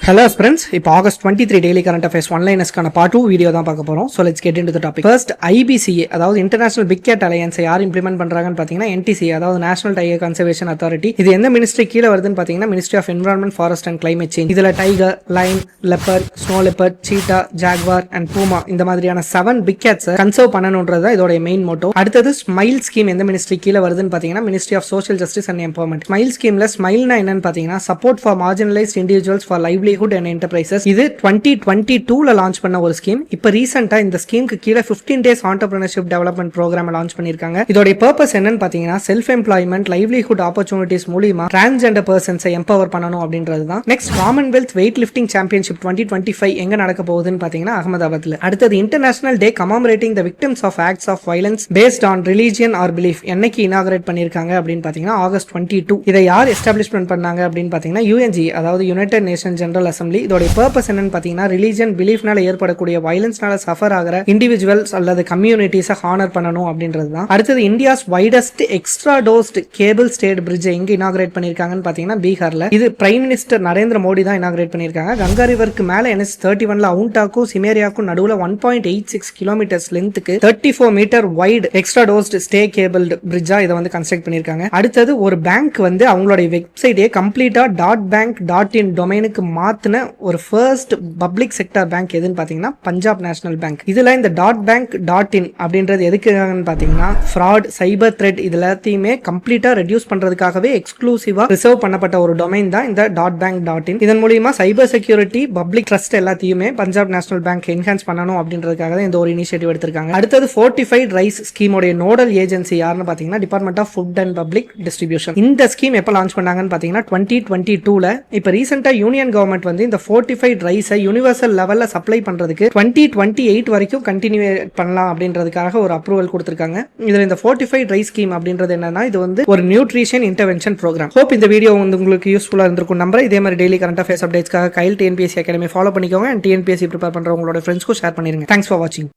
Hello friends, இப்போ August 23 daily current affairs one-linersக்கான part 2 video தான் பார்க்க போறோம். So let's get into the topic. First, IBCA அதாவது International Big Cat Alliance யார் implement பண்றாங்கன்னு பாத்தீங்கன்னா NTCA அதாவது National Tiger Conservation Authority. இது எந்த மினிஸ்ட்ரி கீழ வருதுன்னு பாத்தீங்கன்னா Ministry of Environment, Forest and Climate Change. இதுல tiger, lion, leopard, snow leopard, cheetah, jaguar and puma இந்த மாதிரியான 7 பிக் கேட்ஸ் கன்சர்வ் பண்ணணும்ன்றது தான் இதோட மெயின் மோட்டோ. அடுத்தது ஸ்மைல் ஸ்கீம் எந்த மினிஸ்ட்ரி கீழ வருதுன்னு பாத்தீங்கன்னா Ministry of Social Justice and Empowerment. Smile ஸ்கீம்ல ஸ்மைல்னா என்னன்னு பாத்தீங்கன்னா support for marginalised individuals for livelihood and enterprises. இது 2022ல லான்ச் பண்ண ஒரு ஸ்கீம். இப்ப ரீசெண்டா இந்த ஸ்கீமுக்கு கீழ 15 days entrepreneurship development program launch பண்ணிருக்காங்க. இதோட பர்பஸ் என்னன்னு பாத்தீங்கன்னா செல்ஃப் எம்ப்ளாய்மெண்ட், லைவ்லிஹுட் ஆப்பர்ச்சுனிட்டிஸ் மூலமா டிரான்ஸ்ஜெண்டர் பர்சன்ஸை எம்பவர் பண்ணணும் அப்படின்றது தான். Next Commonwealth weight lifting championship 2025 எங்க நடக்க போகுதுன்னு பாத்தீங்கன்னா அகமதாபாத்ல. அடுத்தது international day commemorating the victims of acts of violence based on religion or belief என்னைக்கு இனாகரேட் பண்ணிருக்காங்க அப்படின்னு பாத்தீங்கன்னா ஆகஸ்ட் 22. இதை யார் எஸ்டாப்ளிஷ்மெண்ட் பண்ணாங்க அப்படின்னு பாத்தீங்கன்னா UNG அதாவது யுனைடெட் நேஷன் ஜெனரல் அசம்பிளி. இதோட பர்பஸ் என்னன்னு பாத்தீங்கன்னா ரிலிஜியன் பிலீஃப்னால ஏற்படக்கூடிய வயலன்ஸ்னால சஃபர் ஆகிற இண்டிவிஜுவல்ஸ் அல்லது கம்யூனிட்டிஸை ஹானர் பண்ணணும் அப்படின்றது தான். அடுத்தது India's widest extradosed cable stayed bridge எங்க இனாகரேட் பண்ணிருக்காங்கன்னு பாத்தீங்கன்னா பீகார்ல. இது பிரைம் மினிஸ்டர் நரேந்திர மோடி தான் இனாகரேட் பண்ணிருக்காங்க. கங்கா ரிவருக்கு மேல NH31ல அவுண்டாக்கும் சிமேரியாக்கும் நடுவுல 1.86 கிலோமீட்டர்ஸ் லென்த்துக்கு 34 metre wide extradosed stay cable பிரிட்ஜா இதை வந்து கன்ஸ்ட்ரக்ட் பண்ணிருக்காங்க. அடுத்தது ஒரு பேங்க் வந்து அவங்களுடைய வெப்சைட்டே கம்ப்ளீட்டா .bank.in டொமைனுக்கு மாத்தின ஒரு ஃபர்ஸ்ட் பப்ளிக் செக்டர் பேங்க் எதுன்னு பாத்தீங்கன்னா பஞ்சாப் நேஷனல் பேங்க். இதுல இந்த .bank.in அப்படின்றது எதுக்குன்னு பாத்தீங்கன்னா ஃப்ராட், சைபர் த்ரெட் இது எல்லாத்தையுமே கம்ப்ளீட்டா ரெடியூஸ் பண்றதுக்காகவே எக்ஸ்க்ளூசிவா ரிசர்வ் பண்ணப்பட்ட ஒரு டொமைன் தான் இந்த .bank.in. இதன் மூலமா சைபர் செக்யூரிட்டி, பப்ளிக் ட்ரஸ்ட் எல்லாத்தையுமே பஞ்சாப் நேஷனல் பேங்க் என்ஹான்ஸ் பண்ணணும் அப்படின்றதுக்காக தான் இந்த ஒரு இனிஷியேட்டிவ் எடுத்திருக்காங்க. அடுத்தது ஃபோர்ட்டிஃபைட் ரைஸ் ஸ்கீமோட நோடல் ஏஜென்சி யாருன்னு பாத்தீங்கன்னா department of food and public distribution. இந்த ஸ்கீம் எப்ப லான்ச் பண்ணாங்கன்னு பாத்தீங்கன்னா 2022ல. இப்ப ரீசெண்டா யூனியன் கவர்மெண்ட் வந்து இந்த ஃபோர்ட்டிஃபைட் ரைஸை யூனிவர்சல் லெவல்ல சப்ளை பண்றதுக்கு 2028 வரைக்கும் கண்டினியூ பண்ணலாம் அப்படின்றதுக்காக ஒரு அப்ரூவல் கொடுத்திருக்காங்க. இதுல இந்த ஃபோர்ட்டிஃபைட் ரைஸ் ஸ்கீம் அப்படின்றது என்னன்னா இது வந்து ஒரு நியூட்ரிஷன் இன்டர்வென்ஷன் ப்ரோக்ராம். ஹோப் இந்த வீடியோ வந்து உங்களுக்கு யூஸ்ஃபுல்லா இருந்திருக்கும் நம்பர். இதே மாதிரி டெய்லி கரண்ட் அஃபேர்ஸ் அப்டேட்ஸ்க்காக கைல் TNPSC அகாடமி ஃபாலோ பண்ணிக்கோங்க அண்ட் TNPSC ப்ரிப்பேர் பண்ற உங்களோட ஃப்ரெண்ட்ஸ்க்கும் ஷேர் பண்ணிருங்க. தேங்க்ஸ் ஃபார் வாட்சிங்.